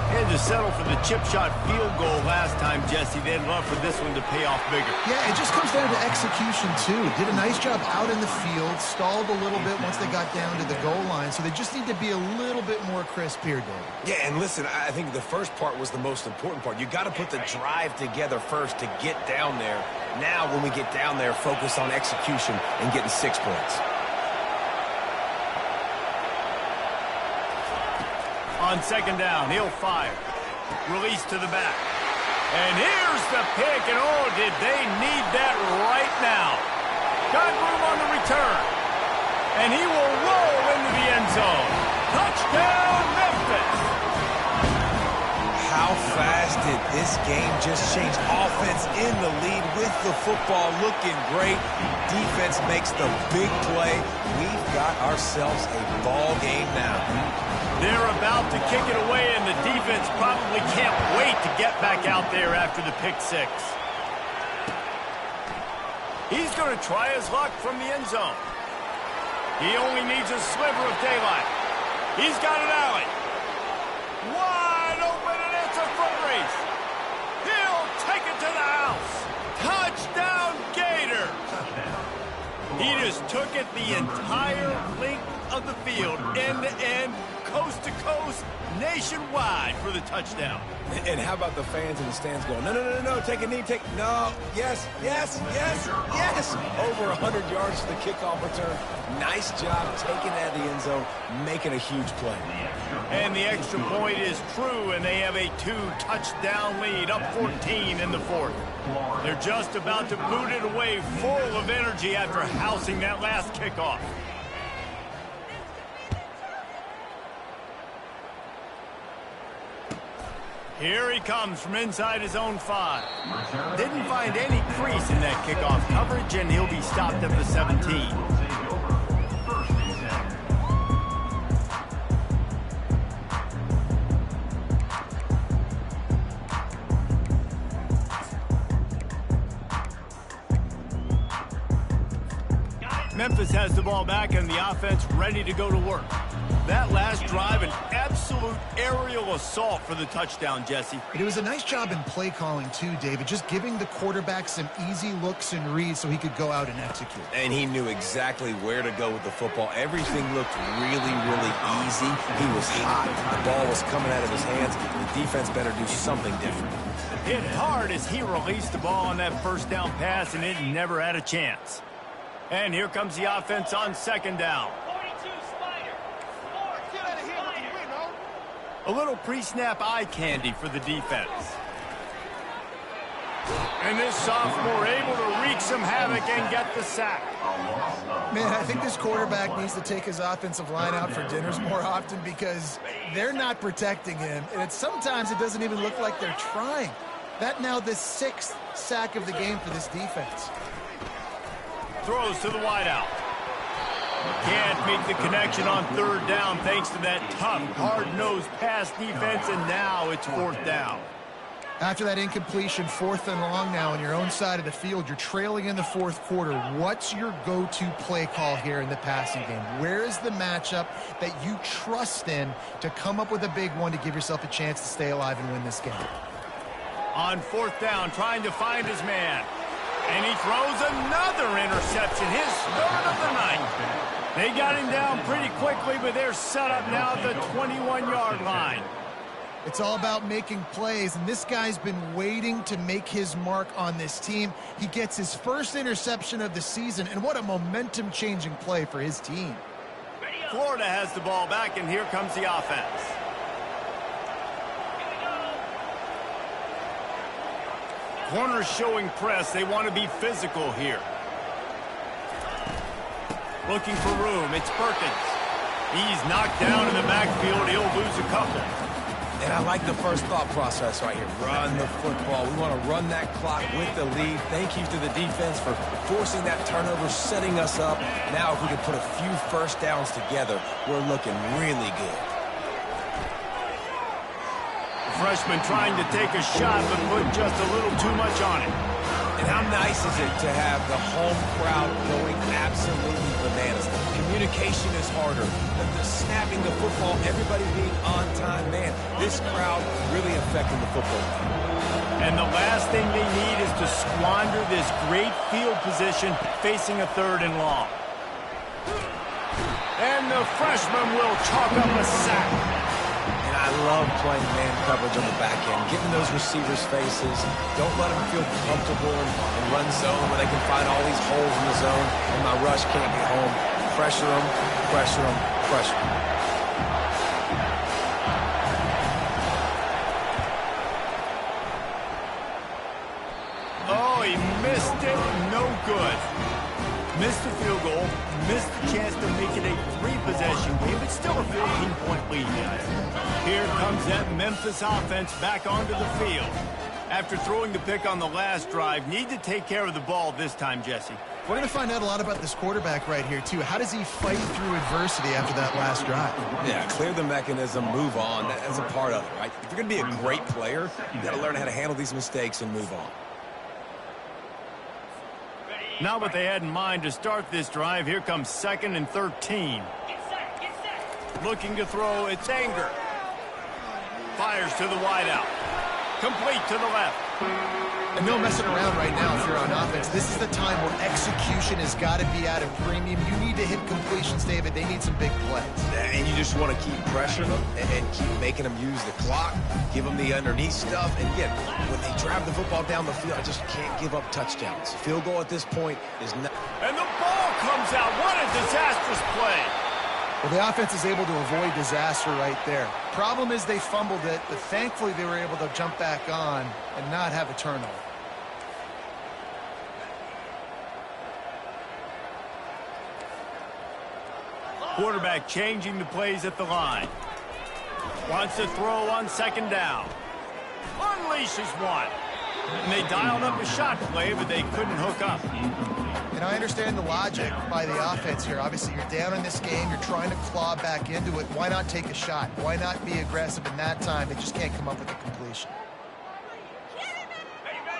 Had to settle for the chip shot field goal last time, Jesse. They'd love for this one to pay off bigger. Yeah, it just comes down to execution, too. Did a nice job out in the field, stalled a little bit once they got down to the goal line, so they just need to be a little bit more crisp here, Dave. Yeah, and listen, I think the first part was the most important part. You got to put the drive together first to get down there. Now, when we get down there, focus on execution and getting 6 points. On second down, he'll fire. Release to the back. And here's the pick, and oh, did they need that right now. Got room on the return. And he will roll into the end zone. Touchdown, Memphis! How fast did this game just change? Offense in the lead with the football looking great. Defense makes the big play. We've got ourselves a ball game now. They're about to kick it away, and the defense probably can't wait to get back out there after the pick six. He's going to try his luck from the end zone. He only needs a sliver of daylight. He's got an alley. Wide open, and it's a foot race. He'll take it to the house. Touchdown, Gator. He just took it the entire length of the field, end to end, coast to coast, nationwide for the touchdown. And how about the fans in the stands going, no, no, no, no, take a knee, no, yes, yes, yes, yes. Over 100 yards to the kickoff return. Nice job taking that to the end zone, making a huge play. And the extra point is true, and they have a 2-touchdown lead, up 14 in the fourth. They're just about to boot it away, full of energy after housing that last kickoff. Here he comes from inside his own 5. Didn't find any crease in that kickoff coverage, and he'll be stopped at the 17. Memphis has the ball back, and the offense ready to go to work. That last drive, an absolute aerial assault for the touchdown, Jesse. It was a nice job in play calling, too, David, just giving the quarterback some easy looks and reads so he could go out and execute. And he knew exactly where to go with the football. Everything looked really, really easy. He was hot. The ball was coming out of his hands. The defense better do something different. Hit hard as he released the ball on that first down pass, and it never had a chance. And here comes the offense on second down. A little pre-snap eye candy for the defense. And this sophomore able to wreak some havoc and get the sack. Man, I think this quarterback needs to take his offensive line out for dinners more often because they're not protecting him. And sometimes it doesn't even look like they're trying. That now the 6th sack of the game for this defense. Throws to the wideout. Can't make the connection on third down thanks to that tough, hard-nosed pass defense, and now it's fourth down. After that incompletion, 4th and long now on your own side of the field, you're trailing in the fourth quarter. What's your go-to play call here in the passing game? Where is the matchup that you trust in to come up with a big one to give yourself a chance to stay alive and win this game? On fourth down, trying to find his man. And he throws another interception, his 3rd of the night. They got him down pretty quickly, but they're set up now at the 21-yard line. It's all about making plays, and this guy's been waiting to make his mark on this team. He gets his first interception of the season, and what a momentum-changing play for his team. Ready Florida has the ball back, and here comes the offense. Corners showing press. They want to be physical here. Looking for room. It's Perkins. He's knocked down in the backfield. He'll lose a couple. And I like the first thought process right here. Run the football. We want to run that clock with the lead. Thank you to the defense for forcing that turnover, setting us up. Now if we can put a few first downs together, we're looking really good. The freshman trying to take a shot, but put just a little too much on it. And how nice is it to have the home crowd going absolutely bananas? Communication is harder. The snapping the football, everybody being on time. Man, this crowd really affecting the football game. And the last thing they need is to squander this great field position facing a 3rd and long. And the freshman will chalk up a sack. And I love playing man coverage on the back end, getting those receivers' faces. Don't let them feel comfortable and run zone where they can find all these holes in the zone and my rush can't get home. Pressure them, pressure them, pressure them. Oh, he missed it. No good. Missed the field goal. Missed the chance to make it a 3-possession game. It's still a 14-point lead. Here comes that Memphis offense back onto the field. After throwing the pick on the last drive, need to take care of the ball this time, Jesse. We're going to find out a lot about this quarterback right here, too. How does he fight through adversity after that last drive? Yeah, clear the mechanism, move on. That's a part of it, right? If you're going to be a great player, you got to learn how to handle these mistakes and move on. Not what they had in mind to start this drive. Here comes 2nd and 13. Looking to throw, it's Anger. Fires to the wideout. Complete to the left. And no messing around right now if you're on offense. This is the time where execution has got to be at a premium. You need to hit completions, David. They need some big plays. And you just want to keep pressuring them and keep making them use the clock, give them the underneath stuff. And again, when they drive the football down the field, I just can't give up touchdowns. Field goal at this point is not. And the ball comes out. What a disastrous play. Well, the offense is able to avoid disaster right there. Problem is they fumbled it, but thankfully they were able to jump back on and not have a turnover. Quarterback changing the plays at the line. Wants to throw on 2nd down. Unleashes one. And they dialed up a shot play, but they couldn't hook up. And I understand the logic by the offense here. Obviously, you're down in this game. You're trying to claw back into it. Why not take a shot? Why not be aggressive in that time? They just can't come up with a completion.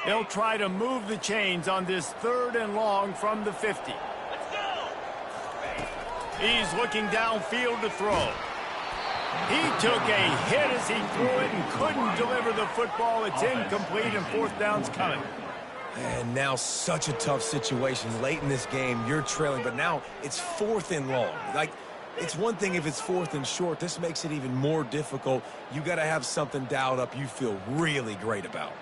They'll try to move the chains on this 3rd and long from the 50. He's looking downfield to throw. He took a hit as he threw it and couldn't deliver the football. It's incomplete and 4th down's coming. And now such a tough situation. Late in this game, you're trailing, but now it's 4th and long. Like, it's one thing if it's 4th and short. This makes it even more difficult. You got to have something dialed up you feel really great about.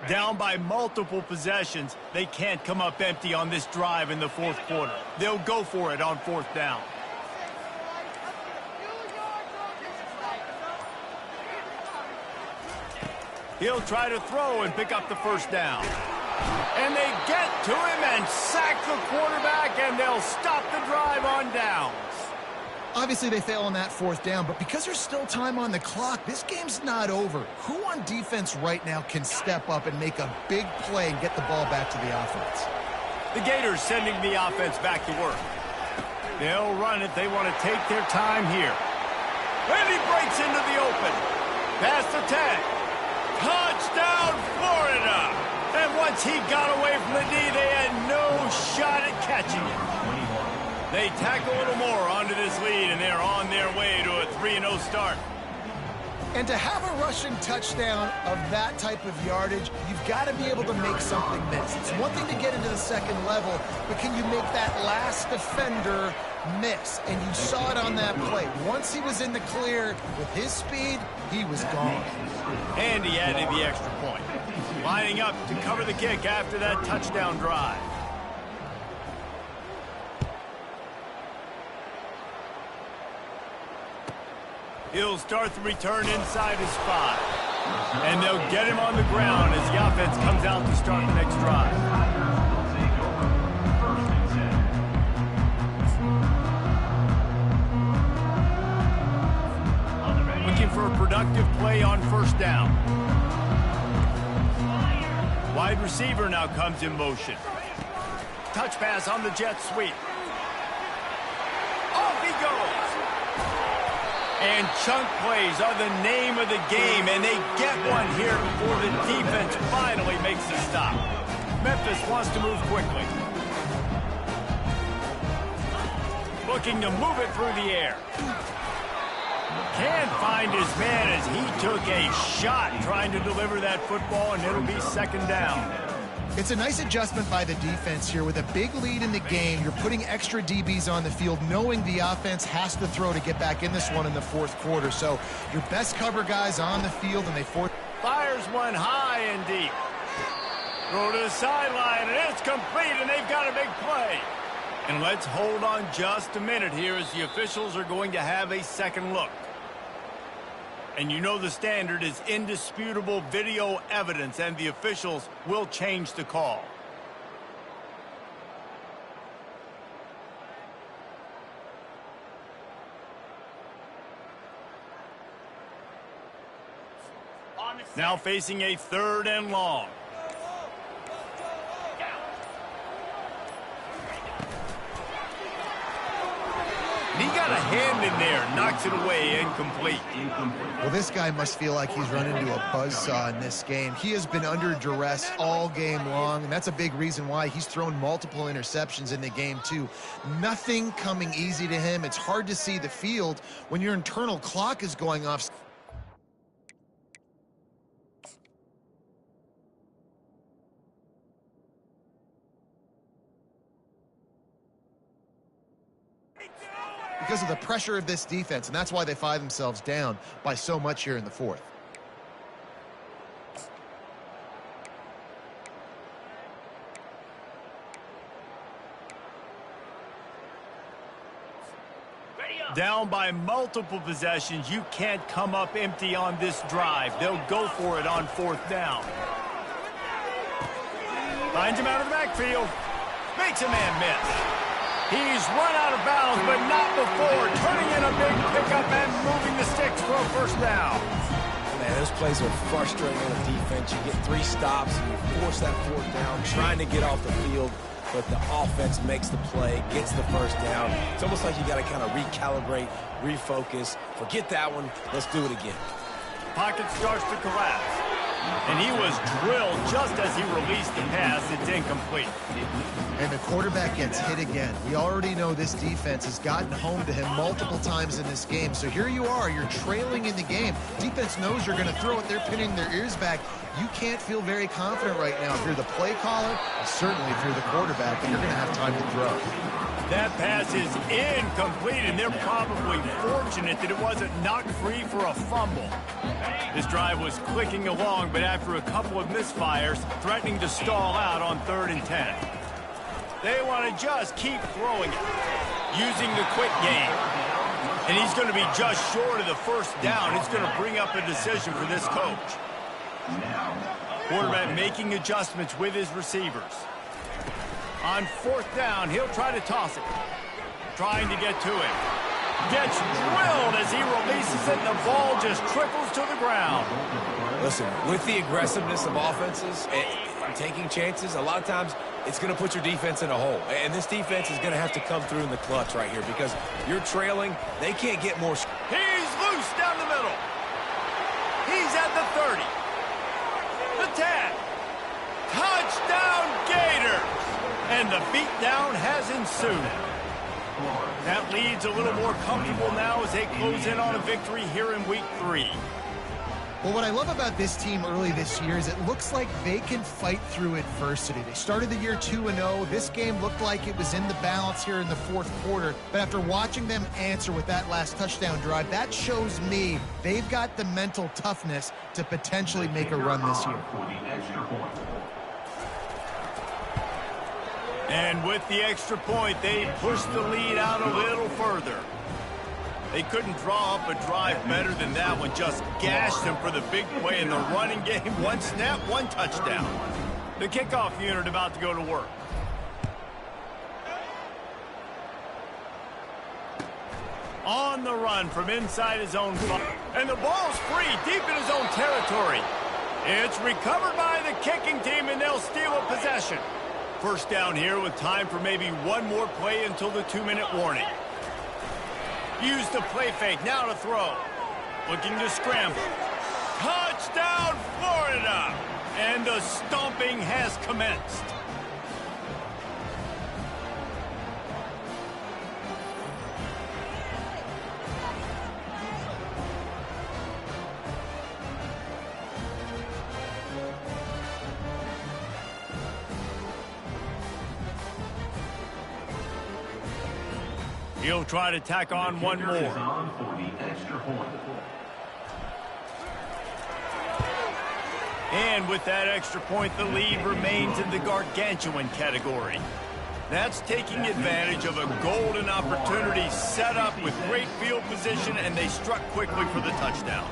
Down by multiple possessions, they can't come up empty on this drive in the 4th quarter. They'll go for it on 4th down. He'll try to throw and pick up the 1st down. And they get to him and sack the quarterback, and they'll stop the drive on downs. Obviously, they fail on that 4th down, but because there's still time on the clock, this game's not over. Who on defense right now can step up and make a big play and get the ball back to the offense? The Gators sending the offense back to work. They'll run it. They want to take their time here. And he breaks into the open. Past the 10. Touchdown, Florida! And once he got away from the D, they had no shot at catching it. They tack a little more onto this lead, and they're on their way to a 3-0 start. And to have a rushing touchdown of that type of yardage, you've got to be able to make something miss. It's one thing to get into the second level, but can you make that last defender miss? And you saw it on that play. Once he was in the clear with his speed, he was gone. And he added the extra point. Lining up to cover the kick after that touchdown drive. He'll start the return inside his 5. And they'll get him on the ground as the offense comes out to start the next drive. Looking for a productive play on first down. Wide receiver now comes in motion. Touch pass on the jet sweep. Off he goes. And chunk plays are the name of the game, and they get one here before the defense finally makes a stop. Memphis wants to move quickly. Looking to move it through the air. Can't find his man as he took a shot trying to deliver that football, and it'll be second down. It's a nice adjustment by the defense here. With a big lead in the game, you're putting extra DBs on the field, knowing the offense has to throw to get back in this one in the fourth quarter. So your best cover guys on the field, and they fires one high and deep. Throw to the sideline, and it's complete, and they've got a big play. And let's hold on just a minute here as the officials are going to have a second look. And you know the standard is indisputable video evidence, and the officials will change the call. Now facing a 3rd and long. He got a hand in there, knocks it away, incomplete. Well, this guy must feel like he's run into a buzzsaw in this game. He has been under duress all game long, and that's a big reason why he's thrown multiple interceptions in the game, too. Nothing coming easy to him. It's hard to see the field when your internal clock is going off. Because of the pressure of this defense, and that's why they find themselves down by so much here in the fourth. Down by multiple possessions, you can't come up empty on this drive. They'll go for it on 4th down. Finds him out of the backfield. Makes a man miss. He's run out of bounds, but not before turning in a big pickup and moving the sticks for a first down. Man, those plays are frustrating on the defense. You get 3 stops, and you force that 4th down, trying to get off the field, but the offense makes the play, gets the first down. It's almost like you got to kind of recalibrate, refocus. Forget that one. Let's do it again. Pocket starts to collapse. And he was drilled just as he released the pass. It's incomplete. And the quarterback gets hit again. We already know this defense has gotten home to him multiple times in this game. So here you are. You're trailing in the game. Defense knows you're going to throw it. They're pinning their ears back. You can't feel very confident right now. If you're the play caller, and certainly if you're the quarterback, that you're going to have time to throw. That pass is incomplete, and they're probably fortunate that it wasn't knocked free for a fumble. This drive was clicking along, but after a couple of misfires, threatening to stall out on 3rd and 10. They want to just keep throwing it, using the quick game. And he's going to be just short of the first down. It's going to bring up a decision for this coach. Quarterback making adjustments with his receivers. On 4th down, he'll try to toss it. Trying to get to it. Gets drilled as he releases it, and the ball just trickles to the ground. Listen, with the aggressiveness of offenses and taking chances, a lot of times it's going to put your defense in a hole. And this defense is going to have to come through in the clutch right here because you're trailing. They can't get more. He's loose down the middle. He's at the 30. The 10. Touchdown Gators. And the beatdown has ensued. That lead's a little more comfortable now as they close in on a victory here in Week 3. Well, what I love about this team early this year is it looks like they can fight through adversity. They started the year 2-0. This game looked like it was in the balance here in the fourth quarter. But after watching them answer with that last touchdown drive, that shows me they've got the mental toughness to potentially make a run this year. And with the extra point, they pushed the lead out a little further. They couldn't draw up a drive better than that one. Just gashed them for the big play in the running game. One snap, one touchdown. The kickoff unit about to go to work. On the run from inside his own 5. And the ball's free, deep in his own territory. It's recovered by the kicking team, and they'll steal a possession. First down here with time for maybe one more play until the 2-minute warning. Use the play fake, now to throw. Looking to scramble. Touchdown, Florida! And the stomping has commenced. He'll try to tack on one more. And with that extra point, the lead remains in the gargantuan category. That's taking advantage of a golden opportunity set up with great field position, and they struck quickly for the touchdown.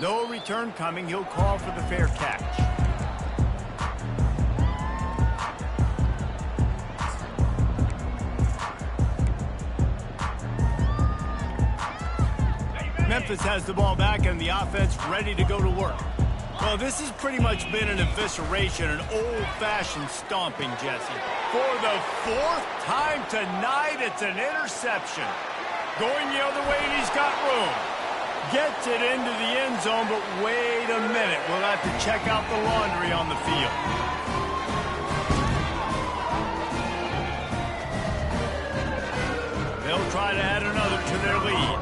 No return coming. He'll call for the fair catch. Memphis has the ball back and the offense ready to go to work. Well, this has pretty much been an evisceration, an old-fashioned stomping, Jesse. For the fourth time tonight, it's an interception. Going the other way, and he's got room. Gets it into the end zone, but wait a minute. We'll have to check out the laundry on the field. They'll try to add another to their lead.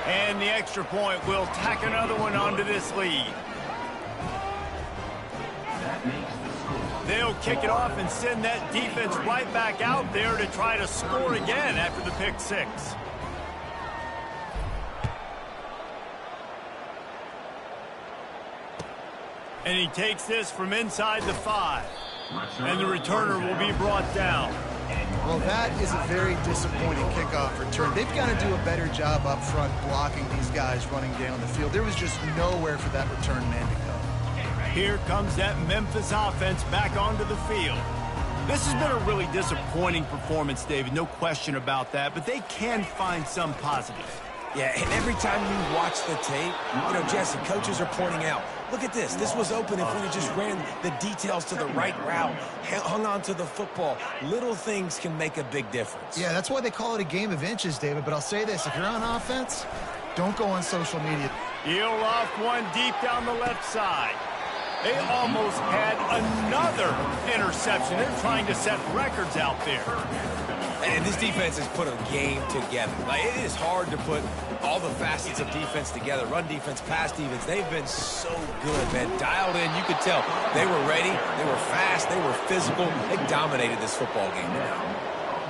And the extra point will tack another one onto this lead. They'll kick it off and send that defense right back out there to try to score again after the pick six. And he takes this from inside the 5. And the returner will be brought down. Well, that is a very disappointing kickoff return. They've got to do a better job up front blocking these guys running down the field. There was just nowhere for that return man to go. Here comes that Memphis offense back onto the field. This has been a really disappointing performance, David. No question about that, but they can find some positive. Yeah, and every time you watch the tape, Jesse, coaches are pointing out, look at this. This was open if we had just ran the details to the right route, hung on to the football. Little things can make a big difference. Yeah, that's why they call it a game of inches, David. But I'll say this, if you're on offense, don't go on social media. He'll loft one deep down the left side. They almost had another interception. They're trying to set records out there. And this defense has put a game together. Like, it is hard to put all the facets of defense together. Run defense, pass defense. They've been so good, man. Dialed in. You could tell they were ready. They were fast. They were physical. They dominated this football game.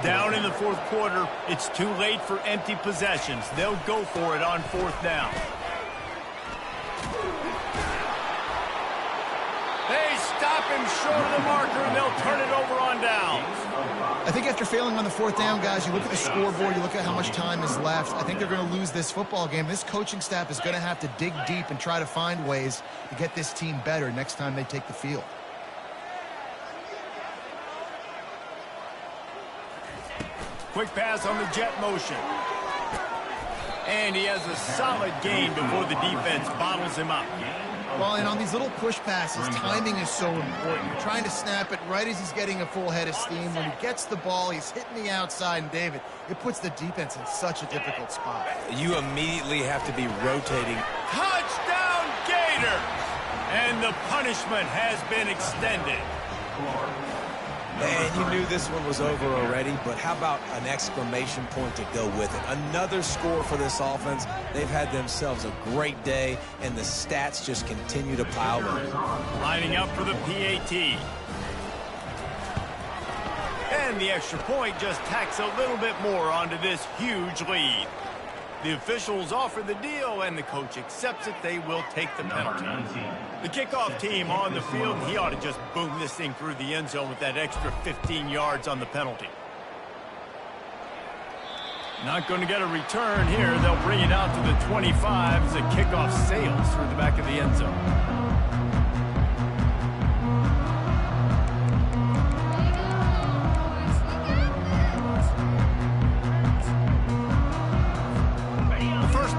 Down in the fourth quarter, it's too late for empty possessions. They'll go for it on fourth down. They stop him short of the marker, and they'll turn it over on down. I think after failing on the fourth down, guys, you look at the scoreboard, you look at how much time is left. I think they're going to lose this football game. This coaching staff is going to have to dig deep and try to find ways to get this team better next time they take the field. Quick pass on the jet motion. And he has a solid gain before the defense bottles him up. Well, and on these little push passes, timing is so important. You're trying to snap it right as he's getting a full head of steam. When he gets the ball, he's hitting the outside, and David, it puts the defense in such a difficult spot. You immediately have to be rotating. Touchdown, Gators! And the punishment has been extended. And you knew this one was over already, but how about an exclamation point to go with it? Another score for this offense. They've had themselves a great day, and the stats just continue to pile up. Lining up for the PAT. And the extra point just tacks a little bit more onto this huge lead. The officials offer the deal, and the coach accepts it. They will take the penalty. The kickoff team on the field, he ought to just boom this thing through the end zone with that extra 15 yards on the penalty. Not going to get a return here. They'll bring it out to the 25 as the kickoff sails through the back of the end zone.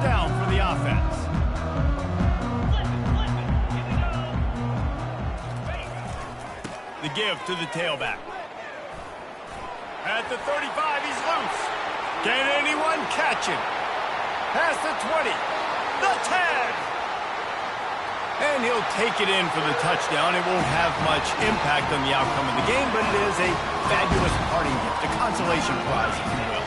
Down for the offense. The give to the tailback. At the 35, he's loose. Can anyone catch him? Past the 20. The 10. And he'll take it in for the touchdown. It won't have much impact on the outcome of the game, but it is a fabulous parting gift, a consolation prize, if you will.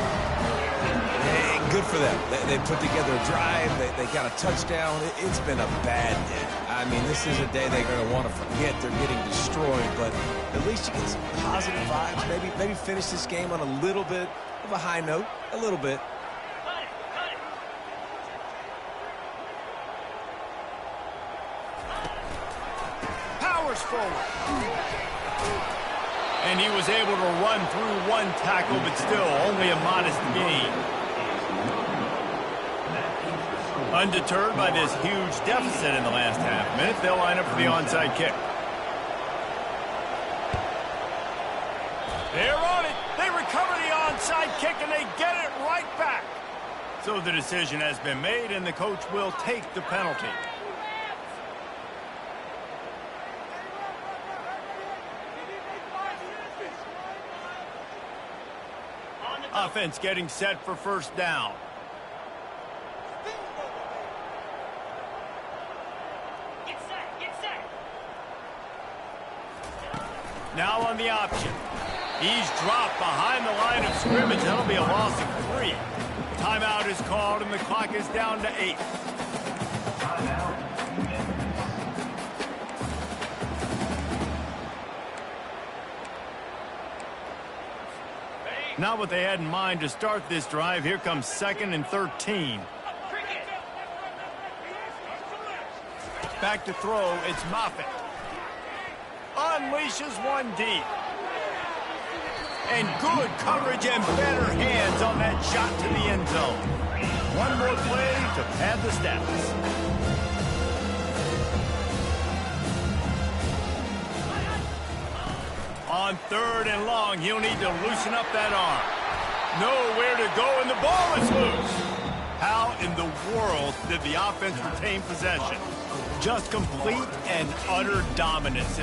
Good for them. They put together a drive. They got a touchdown. It's been a bad day. I mean, this is a day they're going to want to forget. They're getting destroyed, but at least you get some positive vibes. Maybe finish this game on a little bit of a high note. A little bit. Powers forward. And he was able to run through one tackle, but still only a modest gain. Undeterred by this huge deficit in the last half-minute, they'll line up for the onside kick. They're on it. They recover the onside kick, and they get it right back. So the decision has been made, and the coach will take the penalty. Offense getting set for first down. Now on the option. He's dropped behind the line of scrimmage. That'll be a loss of 3. Timeout is called, and the clock is down to 8. Not what they had in mind to start this drive. Here comes 2nd and 13. Back to throw. It's Moffitt. Unleashes one deep. And good coverage and better hands on that shot to the end zone. One more play to pad the stats. On 3rd and long, he'll need to loosen up that arm. Nowhere to go, and the ball is loose. How in the world did the offense retain possession? Just complete and utter dominance. And